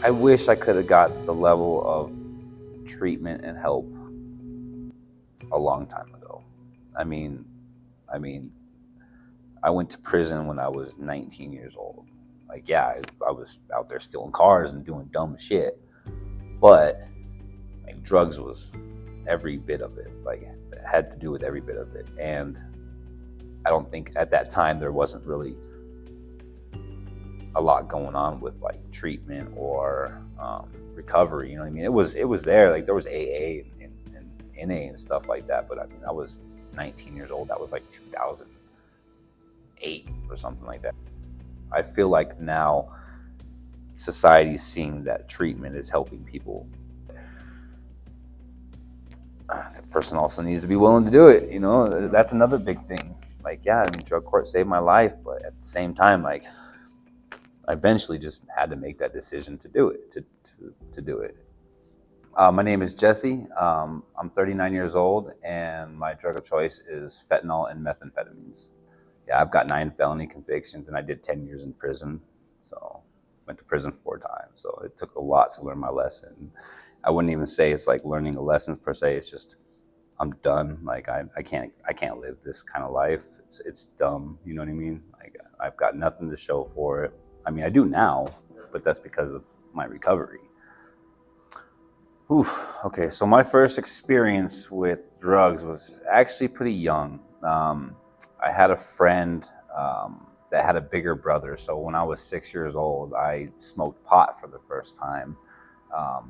I wish I could have got the level of treatment and help a long time ago. I mean, I mean, I went to prison when I was 19 years old. Like, yeah, I was out there stealing cars and doing dumb shit, but like drugs was every bit of it. Like, it had to do with every bit of it, and I don't think at that time there wasn't really a lot going on with like treatment or recovery. You know what I mean? It was there. Like there was AA and NA and stuff like that. But I mean, I was 19 years old. That was like 2008 or something like that. I feel like now society's seeing that treatment is helping people. That person also needs to be willing to do it. You know, that's another big thing. Like, yeah, I mean, drug court saved my life, but at the same time, like, I eventually just had to make that decision to do it, to do it. My name is Jesse. I'm 39 years old, and my drug of choice is fentanyl and methamphetamines. Yeah, I've got 9 felony convictions, and I did 10 years in prison. So went to prison 4 times. So it took a lot to learn my lesson. I wouldn't even say it's like learning the lessons per se. It's just I'm done. Like I can't live this kind of life. It's dumb. You know what I mean? Like I've got nothing to show for it. I mean, I do now, but that's because of my recovery. Oof. Okay, so my first experience with drugs was actually pretty young. I had a friend that had a bigger brother. So when I was 6 years old, I smoked pot for the first time.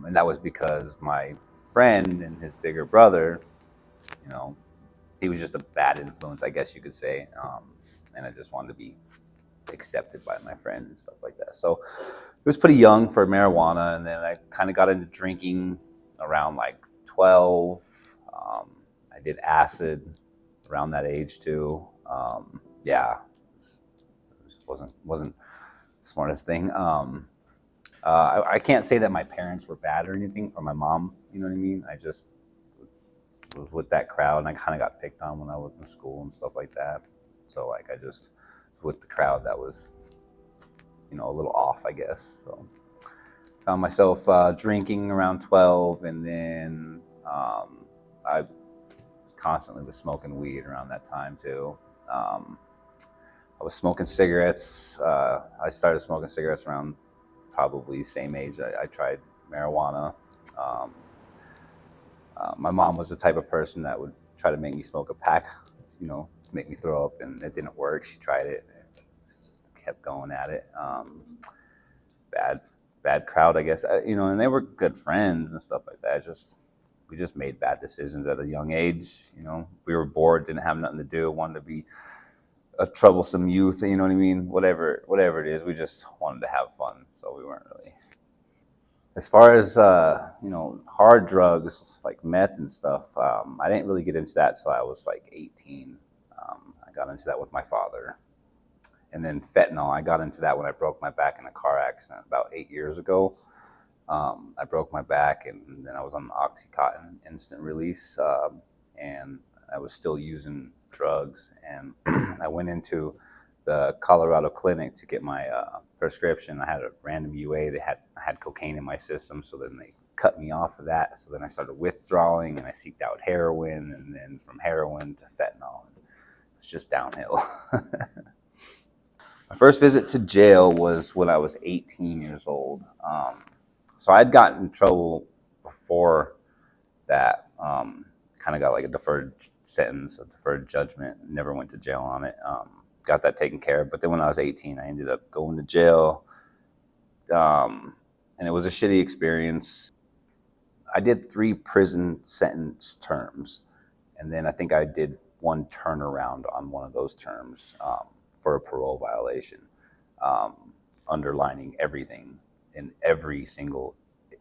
And that was because my friend and his bigger brother, you know, he was just a bad influence, I guess you could say. And I just wanted to be accepted by my friend and stuff like that. So it was pretty young for marijuana. And then I kind of got into drinking around like 12. I did acid around that age too. Yeah, it wasn't the smartest thing. I can't say that my parents were bad or anything, or my mom. You know what I mean? I just was with that crowd, and I kind of got picked on when I was in school and stuff like that. So like I just was with the crowd that was, a little off, I guess. So found myself drinking around 12, and then I constantly was smoking weed around that time too. I was smoking cigarettes. I started smoking cigarettes around probably same age. I tried marijuana. Um, my mom was the type of person that would try to make me smoke a pack, to make me throw up, and it didn't work. She tried it, and just kept going at it. Bad, bad crowd, I guess. And they were good friends and stuff like that. We just made bad decisions at a young age. We were bored, didn't have nothing to do, wanted to be a troublesome youth. You know what I mean? Whatever it is, we just wanted to have fun. So we weren't really. As far as hard drugs like meth and stuff, I didn't really get into that till I was like 18. I got into that with my father, and then fentanyl. I got into that when I broke my back in a car accident about 8 years ago. I broke my back, and then I was on the OxyContin instant release, and I was still using drugs. And I went into the Colorado clinic to get my prescription. I had a random UA. I had cocaine in my system, so then they cut me off of that. So then I started withdrawing, and I seeked out heroin, and then from heroin to fentanyl. It's just downhill. My first visit to jail was when I was 18 years old. So I'd gotten in trouble before that. Kind of got like a deferred sentence, a deferred judgment. Never went to jail on it. Got that taken care of. But then when I was 18, I ended up going to jail. And it was a shitty experience. I did 3 prison sentence terms. And then I think I did 1 turnaround on one of those terms for a parole violation, underlining everything. In every single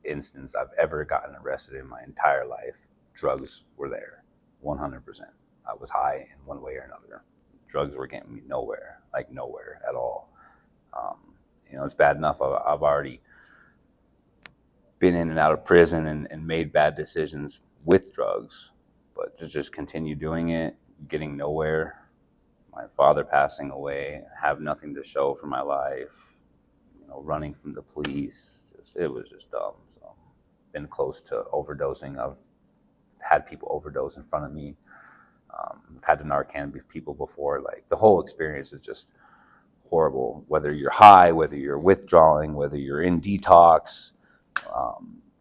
instance I've ever gotten arrested in my entire life, drugs were there, 100%. I was high in one way or another. Drugs were getting me nowhere, like nowhere at all. It's bad enough I've already been in and out of prison and made bad decisions with drugs, but to just continue doing it, getting nowhere, my father passing away, have nothing to show for my life, running from the police, was just dumb. So been close to overdosing. I've had people overdose in front of me. I've had to Narcan people before. Like, the whole experience is just horrible. Whether you're high, whether you're withdrawing, whether you're in detox,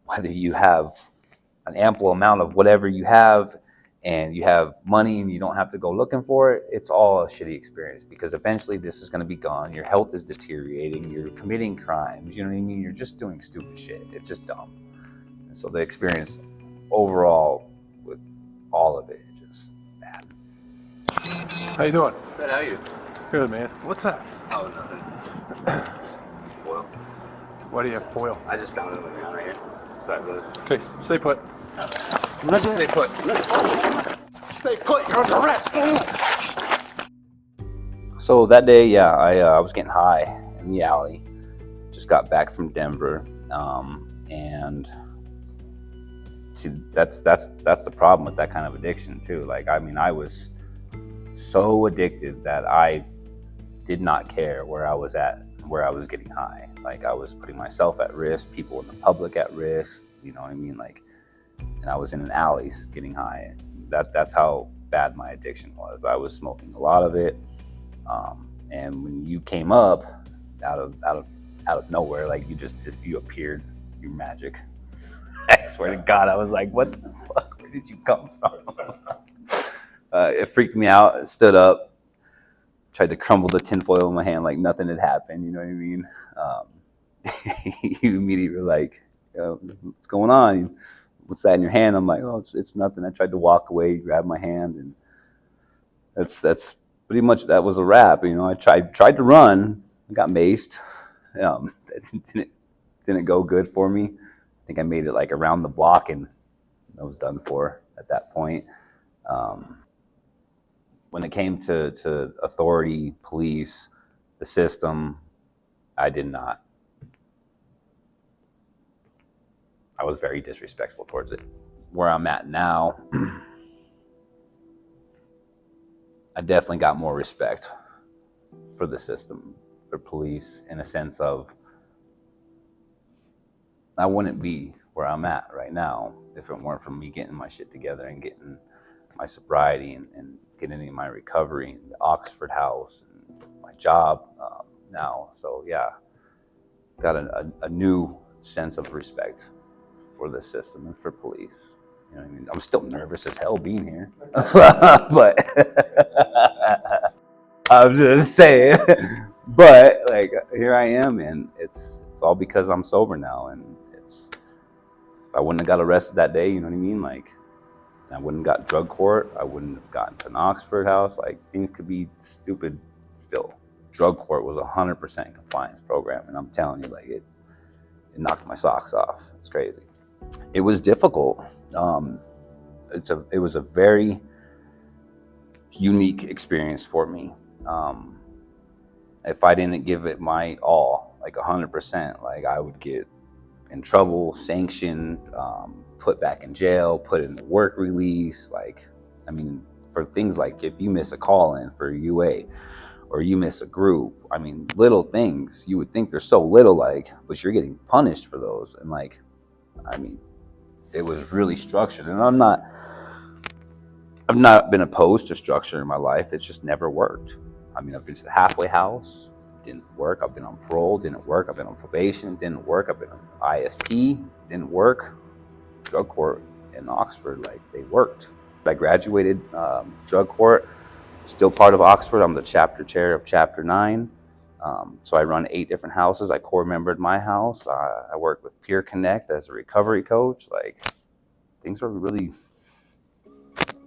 whether you have an ample amount of whatever you have and you have money and you don't have to go looking for it, it's all a shitty experience, because eventually this is going to be gone. Your health is deteriorating. You're committing crimes. You know what I mean? You're just doing stupid shit. It's just dumb. And so the experience overall with all of it is just bad. How you doing? Good, how are you? Good, man. What's that? Oh, nothing. Foil. Why do you have foil? I just found it on the ground right here. Sorry, brother. Okay, stay put. Stay put. Stay put. You're under arrest. So that day, yeah, I was getting high in the alley. Just got back from Denver, and see, that's the problem with that kind of addiction too. Like, I mean, I was so addicted that I did not care where I was getting high. Like, I was putting myself at risk, people in the public at risk. You know what I mean? Like, and I was in an alley getting high. That's how bad my addiction was. I was smoking a lot of it, and when you came up out of nowhere, like, you appeared, you magic. I swear to God, I was like, what the fuck? Where did you come from? It freaked me out. I stood up, tried to crumble the tinfoil in my hand like nothing had happened. You know what I mean? You immediately were like, what's going on? What's that in your hand? I'm like, oh, it's nothing. I tried to walk away. You grabbed my hand, and that's pretty much, that was a wrap. You know, I tried to run. I got maced. It didn't go good for me. I think I made it like around the block, and I was done for at that point. When it came to authority, police, the system, I did not. I was very disrespectful towards it. Where I'm at now, I definitely got more respect for the system, for police, in a sense of, I wouldn't be where I'm at right now if it weren't for me getting my shit together and getting my sobriety and getting in my recovery and the Oxford house and my job now. So yeah, got a new sense of respect for the system and for police. You know what I mean? I'm still nervous as hell being here, but I'm just saying. But like, here I am, and it's all because I'm sober now. And if I wouldn't have got arrested that day, you know what I mean? Like, I wouldn't have got drug court. I wouldn't have gotten to an Oxford house. Like, things could be stupid still. Drug court was 100% compliance program, and I'm telling you, like, it knocked my socks off. It's crazy. It was difficult. It was a very unique experience for me. If I didn't give it my all, like 100%, like, I would get in trouble, sanctioned, put back in jail, put in the work release. Like, I mean, for things like if you miss a call-in for UA or you miss a group, I mean, little things, you would think they're so little, like, but you're getting punished for those. And like, I mean, it was really structured. And I've not been opposed to structure in my life. It's just never worked. I mean, I've been to the halfway house, didn't work. I've been on parole, didn't work. I've been on probation, didn't work. I've been on ISP, didn't work. Drug court in Oxford, like, they worked. I graduated drug court, still part of Oxford. I'm the chapter chair of Chapter 9. So I run 8 different houses. I core membered my house. I work with Peer Connect as a recovery coach. Like, things are really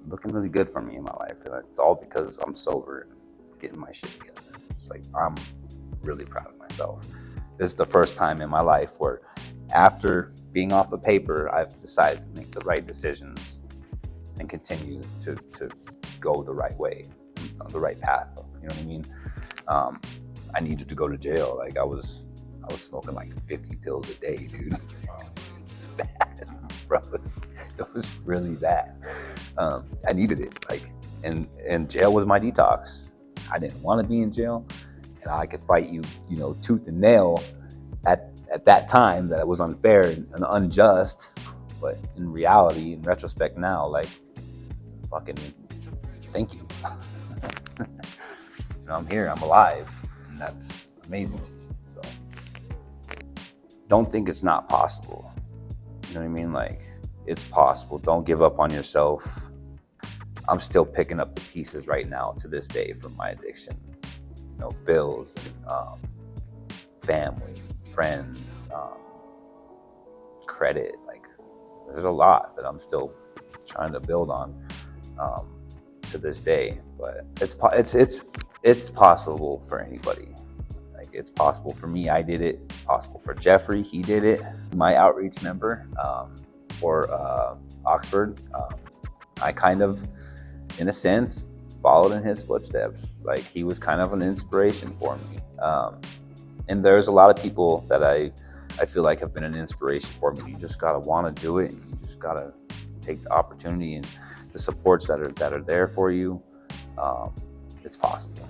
looking really good for me in my life. And it's all because I'm sober and getting my shit together. It's like, I'm really proud of myself. This is the first time in my life where, after being off the paper, I've decided to make the right decisions and continue to go the right way, on the right path. You know what I mean? I needed to go to jail. Like, I was smoking like 50 pills a day, dude. It's bad, bro. It was really bad. I needed it. Like, and jail was my detox. I didn't want to be in jail, and I could fight you, tooth and nail at that time that it was unfair and unjust, but in reality, in retrospect now, like, fucking thank you. I'm here, I'm alive, and that's amazing to me. So don't think it's not possible. You know what I mean? Like, it's possible. Don't give up on yourself. I'm still picking up the pieces right now to this day from my addiction. Bills, and, family, friends, credit. Like, there's a lot that I'm still trying to build on to this day. But it's possible for anybody. Like, it's possible for me. I did it. It's possible for Jeffrey. He did it. My outreach member for Oxford, I kind of, in a sense, followed in his footsteps. Like, he was kind of an inspiration for me. And there's a lot of people that I feel like have been an inspiration for me. You just gotta want to do it. And you just gotta take the opportunity and the supports that are there for you. It's possible.